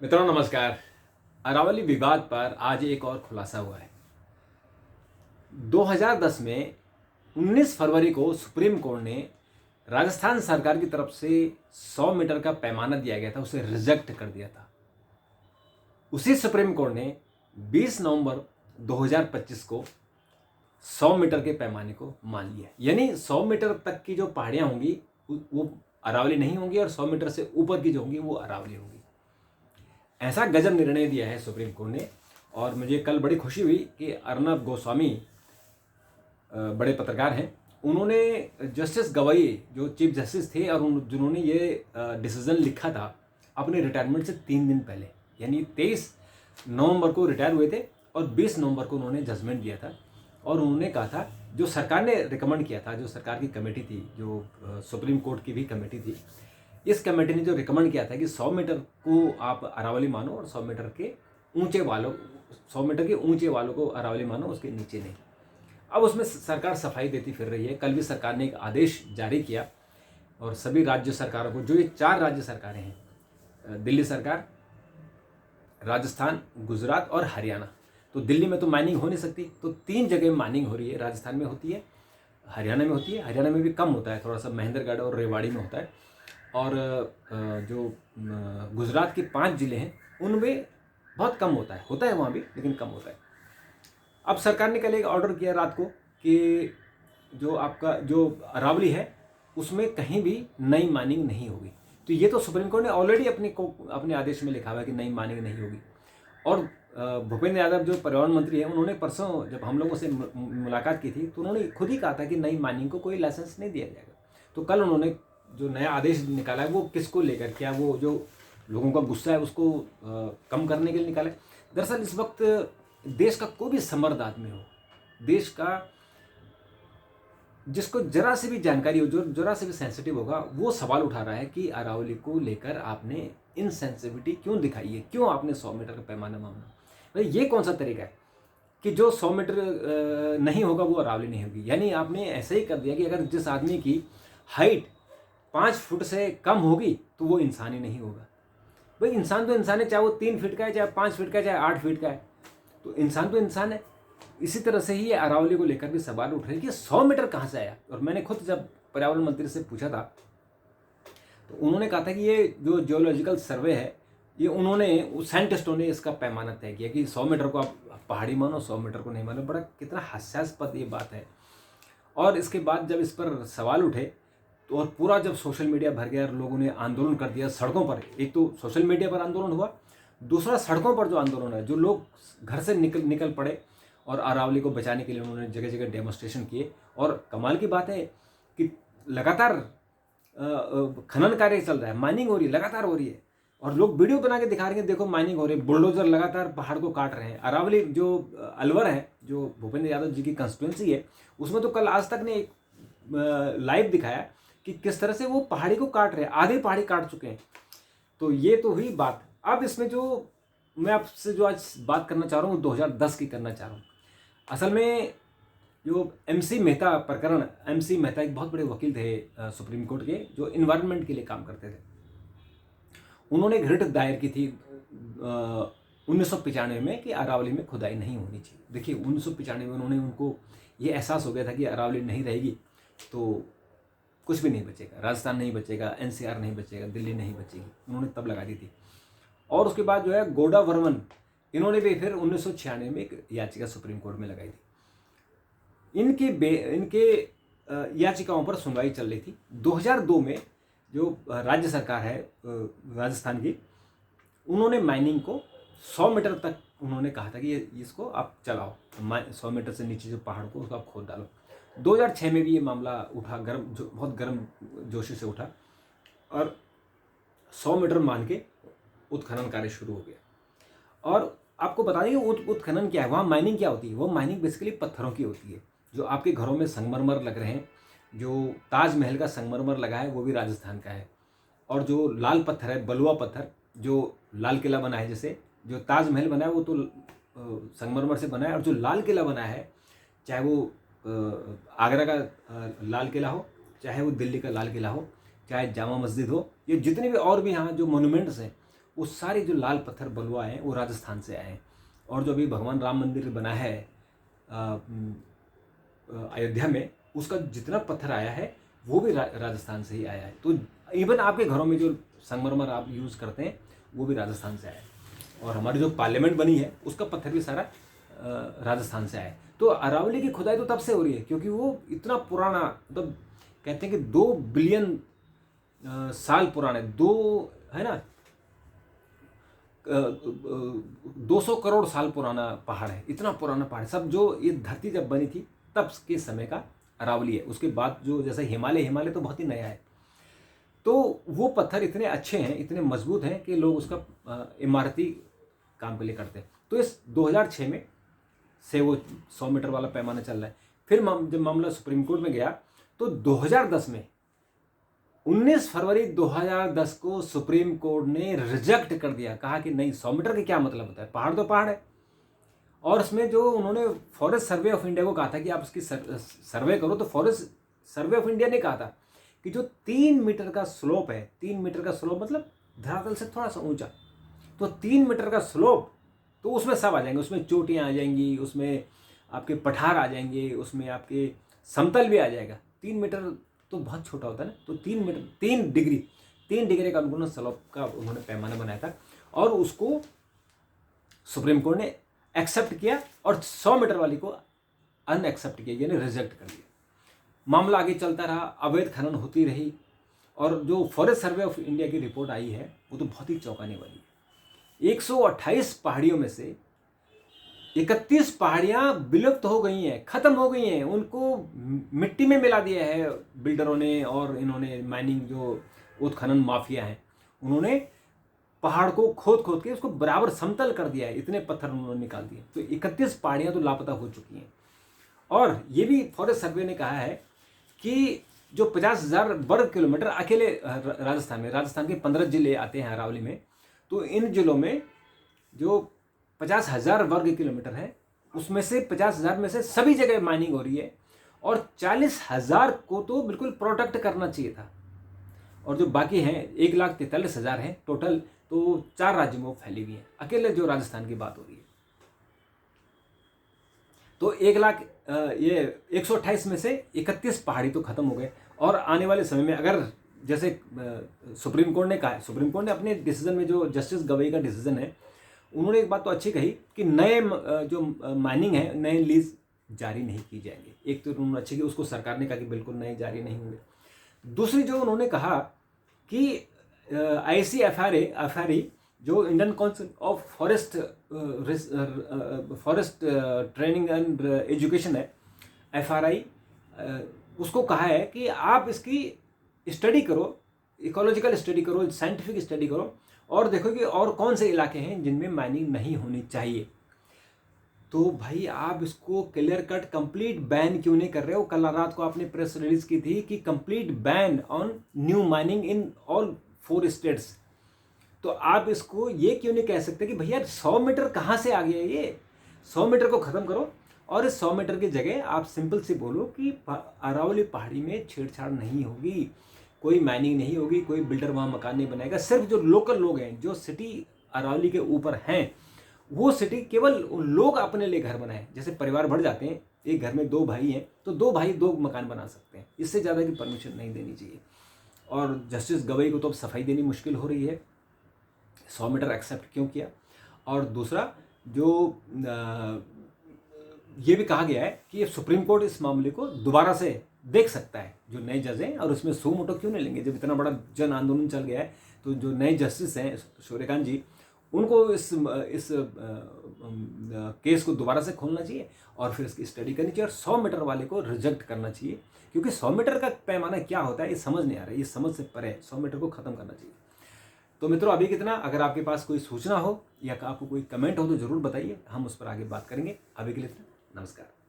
मित्रों नमस्कार। अरावली विवाद पर आज एक और खुलासा हुआ है। 2010 में 19 फरवरी को सुप्रीम कोर्ट ने राजस्थान सरकार की तरफ से 100 मीटर का पैमाना दिया गया था, उसे रिजेक्ट कर दिया था। उसी सुप्रीम कोर्ट ने 20 नवंबर 2025 को 100 मीटर के पैमाने को मान लिया। यानी 100 मीटर तक की जो पहाड़ियां होंगी वो अरावली नहीं होंगी और 100 मीटर से ऊपर की जो होंगी वो अरावली होंगी। ऐसा गजब निर्णय दिया है सुप्रीम कोर्ट ने। और मुझे कल बड़ी खुशी हुई कि अर्नब गोस्वामी बड़े पत्रकार हैं, उन्होंने जस्टिस गवाई जो चीफ जस्टिस थे और जिन्होंने ये डिसीजन लिखा था अपने रिटायरमेंट से 3 दिन पहले, यानी 23 नवंबर को रिटायर हुए थे और 20 नवंबर को उन्होंने जजमेंट दिया था। और उन्होंने कहा था जो सरकार ने रिकमेंड किया था, जो सरकार की कमेटी थी, जो सुप्रीम कोर्ट की भी कमेटी थी, इस कमेटी ने जो रिकमेंड किया था कि 100 मीटर को आप अरावली मानो और 100 मीटर के ऊंचे वालों 100 मीटर के ऊंचे वालों को अरावली मानो, उसके नीचे नहीं। अब उसमें सरकार सफाई देती फिर रही है। कल भी सरकार ने एक आदेश जारी किया और सभी राज्य सरकारों को, जो ये 4 राज्य सरकारें हैं, दिल्ली सरकार, राजस्थान, गुजरात और हरियाणा। तो दिल्ली में तो माइनिंग हो नहीं सकती, तो 3 जगह माइनिंग हो रही है। राजस्थान में होती है, हरियाणा में होती है, हरियाणा में भी कम होता है, थोड़ा सा महेंद्रगढ़ और रेवाड़ी में होता है। और जो गुजरात के 5 जिले हैं उनमें बहुत कम होता है वहाँ भी, लेकिन कम होता है। अब सरकार ने कल एक ऑर्डर किया रात को कि जो आपका जो अरावली है उसमें कहीं भी नई माइनिंग नहीं होगी। तो ये तो सुप्रीम कोर्ट ने ऑलरेडी अपने आदेश में लिखा हुआ है कि नई माइनिंग नहीं होगी। और भूपेंद्र यादव जो पर्यावरण मंत्री हैं, उन्होंने परसों जब हम लोगों से मुलाकात की थी तो उन्होंने खुद ही कहा था कि नई माइनिंग को कोई लाइसेंस नहीं दिया जाएगा। तो कल उन्होंने जो नया आदेश निकाला है वो किसको लेकर, क्या वो जो लोगों का गुस्सा है उसको कम करने के लिए निकाला है? दरअसल इस वक्त देश का कोई भी समर्थ आदमी हो, देश का जिसको जरा से भी जानकारी हो, जो जरा से भी सेंसिटिव होगा, वो सवाल उठा रहा है कि अरावली को लेकर आपने इनसेंसिटिविटी क्यों दिखाई है, क्यों आपने 100 मीटर का पैमाना मांगा? भाई ये कौन सा तरीका है कि जो 100 मीटर नहीं होगा वो अरावली नहीं होगी? यानी आपने ऐसे ही कर दिया कि अगर जिस आदमी की हाइट 5 फुट से कम होगी तो वो इंसान ही नहीं होगा। भाई इंसान तो इंसान है, चाहे वो 3 फीट का है, चाहे 5 फीट का है, चाहे 8 फीट का है, तो इंसान है। इसी तरह से ही ये अरावली को लेकर भी सवाल उठ रहे हैं कि 100 मीटर कहाँ से आया। और मैंने खुद जब पर्यावरण मंत्री से पूछा था तो उन्होंने कहा था कि ये जो जियोलॉजिकल सर्वे है, ये उन्होंने साइंटिस्टों ने इसका पैमाना तय किया कि 100 मीटर को आप पहाड़ी मानो, 100 मीटर को नहीं मानो। बड़ा कितना हास्यास्पद ये बात है। और इसके बाद जब इस पर सवाल उठे तो और पूरा जब सोशल मीडिया भर गया और लोगों ने आंदोलन कर दिया सड़कों पर, एक तो सोशल मीडिया पर आंदोलन हुआ, दूसरा सड़कों पर जो आंदोलन है, जो लोग घर से निकल पड़े और अरावली को बचाने के लिए उन्होंने जगह जगह डेमोन्स्ट्रेशन किए। और कमाल की बात है कि लगातार खनन कार्य चल रहा है, माइनिंग हो रही है, लगातार हो रही है, और लोग वीडियो बना के दिखा रहे हैं, देखो माइनिंग हो रही है, बुलडोजर लगातार पहाड़ को काट रहे हैं। अरावली जो अलवर है, जो भूपेंद्र यादव जी की कंस्टिट्यूंसी है, उसमें तो कल आज तक ने लाइव दिखाया कि किस तरह से वो पहाड़ी को काट रहे हैं, आधे पहाड़ी काट चुके हैं। तो ये तो हुई बात। अब इसमें जो मैं आपसे जो आज बात करना चाह रहा हूँ 2010 की करना चाह रहा हूँ। असल में जो एमसी मेहता प्रकरण, एमसी मेहता एक बहुत बड़े वकील थे सुप्रीम कोर्ट के, जो इन्वायरमेंट के लिए काम करते थे। उन्होंने एक रिट दायर की थी 1995 में कि अरावली में खुदाई नहीं होनी चाहिए। देखिए 1995 में उनको ये एहसास हो गया था कि अरावली नहीं रहेगी तो कुछ भी नहीं बचेगा, राजस्थान नहीं बचेगा, एनसीआर नहीं बचेगा, दिल्ली नहीं बचेगी। उन्होंने तब लगा दी थी। और उसके बाद जो है गोडा वर्मन, इन्होंने भी फिर 1996 में एक याचिका सुप्रीम कोर्ट में लगाई थी। इनके याचिकाओं पर सुनवाई चल रही थी। 2002 में जो राज्य सरकार है राजस्थान की, उन्होंने माइनिंग को 100 मीटर तक उन्होंने कहा था कि इसको आप चलाओ, 100 मीटर से नीचे जो पहाड़ को उसको आप खोद डालो। 2006 में भी ये मामला उठा, बहुत गर्म जोशी से उठा और 100 मीटर मान के उत्खनन कार्य शुरू हो गया। और आपको बता दें उत्खनन क्या है, वहाँ माइनिंग क्या होती है? वो माइनिंग बेसिकली पत्थरों की होती है। जो आपके घरों में संगमरमर लग रहे हैं, जो ताजमहल का संगमरमर लगा है वो भी राजस्थान का है। और जो लाल पत्थर है, बलुआ पत्थर, जो लाल किला बना है, जैसे जो ताजमहल बना है वो तो संगमरमर से बना है, और जो लाल किला बना है, चाहे वो आगरा का लाल किला हो, चाहे वो दिल्ली का लाल किला हो, चाहे जामा मस्जिद हो, ये जितने भी और भी यहाँ जो मोनूमेंट्स हैं वो सारे जो लाल पत्थर बलुआ हैं वो राजस्थान से आए हैं। और जो अभी भगवान राम मंदिर बना है अयोध्या में, उसका जितना पत्थर आया है वो भी राजस्थान से ही आया है। तो इवन आपके घरों में जो संगमरमर आप यूज़ करते हैं वो भी राजस्थान से आया है। और हमारी जो पार्लियामेंट बनी है उसका पत्थर भी सारा राजस्थान से आया है। तो अरावली की खुदाई तो तब से हो रही है क्योंकि वो इतना पुराना, मतलब कहते हैं कि 2 बिलियन साल पुराने, 2 है ना 200 करोड़ साल पुराना पहाड़ है। इतना पुराना पहाड़ सब, जो ये धरती जब बनी थी तब के समय का अरावली है। उसके बाद जो जैसे हिमालय तो बहुत ही नया है। तो वो पत्थर इतने अच्छे हैं, इतने मजबूत हैं कि लोग उसका इमारती काम के लिए करते हैं। तो इस 2006 में से वो 100 मीटर वाला पैमाना चल रहा है। फिर जब मामला सुप्रीम कोर्ट में गया तो 2010 में 19 फरवरी 2010 को सुप्रीम कोर्ट ने रिजेक्ट कर दिया। कहा कि नहीं, 100 मीटर का क्या मतलब होता है, पहाड़ तो पहाड़ है। और इसमें जो उन्होंने फॉरेस्ट सर्वे ऑफ इंडिया को कहा था कि आप इसकी सर्वे करो, तो फॉरेस्ट सर्वे ऑफ इंडिया ने कहा था कि जो 3 मीटर का स्लोप है, 3 मीटर का स्लोप मतलब धरातल से थोड़ा सा ऊंचा, तो 3 मीटर का स्लोप, तो उसमें सब आ जाएंगे, उसमें चोटियाँ आ जाएंगी, उसमें आपके पठार आ जाएंगे, उसमें आपके समतल भी आ जाएगा। 3 मीटर तो बहुत छोटा होता है ना। तो 3 मीटर 3 डिग्री का उन्होंने स्लोप का उन्होंने पैमाना बनाया था और उसको सुप्रीम कोर्ट ने एक्सेप्ट किया और 100 मीटर वाली को अनएक्सेप्ट किया, यानी रिजेक्ट कर दिया। मामला आगे चलता रहा, अवैध खनन होती रही और जो फॉरेस्ट सर्वे ऑफ इंडिया की रिपोर्ट आई है वो तो बहुत ही चौंकाने वाली है। 128 पहाड़ियों में से 31 पहाड़ियां विलुप्त हो गई हैं, खत्म हो गई हैं, उनको मिट्टी में मिला दिया है बिल्डरों ने और इन्होंने, माइनिंग जो उत्खनन माफिया हैं, उन्होंने पहाड़ को खोद के उसको बराबर समतल कर दिया है। इतने पत्थर उन्होंने निकाल दिए। तो 31 पहाड़ियां तो लापता हो चुकी हैं। और ये भी फॉरेस्ट सर्वे ने कहा है कि जो 50,000 वर्ग किलोमीटर अकेले राजस्थान के 15 जिले आते हैं अरावली में, तो इन जिलों में जो 50,000 वर्ग किलोमीटर है उसमें से 50,000 में से सभी जगह माइनिंग हो रही है और 40,000 को तो बिल्कुल प्रोटेक्ट करना चाहिए था। और जो बाकी हैं 1,43,000 हैं टोटल, तो 4 राज्यों में फैली हुई हैं। अकेले जो राजस्थान की बात हो रही है तो 128 में से 31 पहाड़ी तो खत्म हो गए। और आने वाले समय में अगर जैसे सुप्रीम कोर्ट ने कहा है, सुप्रीम कोर्ट ने अपने डिसीजन में, जो जस्टिस गवई का डिसीजन है, उन्होंने एक बात तो अच्छी कही कि नए जो माइनिंग है, नए लीज जारी नहीं की जाएंगे। एक तो उन्होंने अच्छी की, उसको सरकार ने कहा कि बिल्कुल नए जारी नहीं होंगे। दूसरी जो उन्होंने कहा कि ICFRA जो Indian council of forest training and education है, FRI, उसको कहा है कि आप इसकी स्टडी करो, इकोलॉजिकल स्टडी करो, साइंटिफिक स्टडी करो और देखो कि और कौन से इलाके हैं जिनमें माइनिंग नहीं होनी चाहिए। तो भाई आप इसको क्लियर कट कंप्लीट बैन क्यों नहीं कर रहे हो? कल रात को आपने प्रेस रिलीज की थी कि complete ban on new mining in all 4 states. तो आप इसको ये क्यों नहीं कह सकते कि भैया 100 मीटर कहाँ से आ गया, ये 100 मीटर को ख़त्म करो और इस 100 मीटर की जगह आप सिंपल सी बोलो कि अरावली पहाड़ी में छेड़छाड़ नहीं होगी, कोई माइनिंग नहीं होगी, कोई बिल्डर वहाँ मकान नहीं बनाएगा। सिर्फ जो लोकल लोग हैं, जो सिटी अरावली के ऊपर हैं, वो सिटी केवल लोग अपने लिए घर बनाए। जैसे परिवार बढ़ जाते हैं, एक घर में 2 भाई हैं तो 2 भाई 2 मकान बना सकते हैं, इससे ज़्यादा की परमिशन नहीं देनी चाहिए। और जस्टिस गवई को तो अब सफाई देनी मुश्किल हो रही है, 100 मीटर एक्सेप्ट क्यों किया। और दूसरा जो ये भी कहा गया है कि सुप्रीम कोर्ट इस मामले को दोबारा से देख सकता है, जो नए जज हैं, और उसमें सो मोटो क्यों नहीं लेंगे। जब इतना बड़ा जन आंदोलन चल गया है तो जो नए जस्टिस हैं सूर्यकांत जी, उनको इस केस को दोबारा से खोलना चाहिए और फिर इसकी स्टडी करनी चाहिए और 100 मीटर वाले को रिजेक्ट करना चाहिए। क्योंकि 100 मीटर का पैमाना क्या होता है ये समझ नहीं आ रहा है, ये समझ से परे है। 100 मीटर को ख़त्म करना चाहिए। तो मित्रों अभी कितना, अगर आपके पास कोई सूचना हो या आपको कोई कमेंट हो तो ज़रूर बताइए, हम उस पर आगे बात करेंगे। अभी के लिए नमस्कार।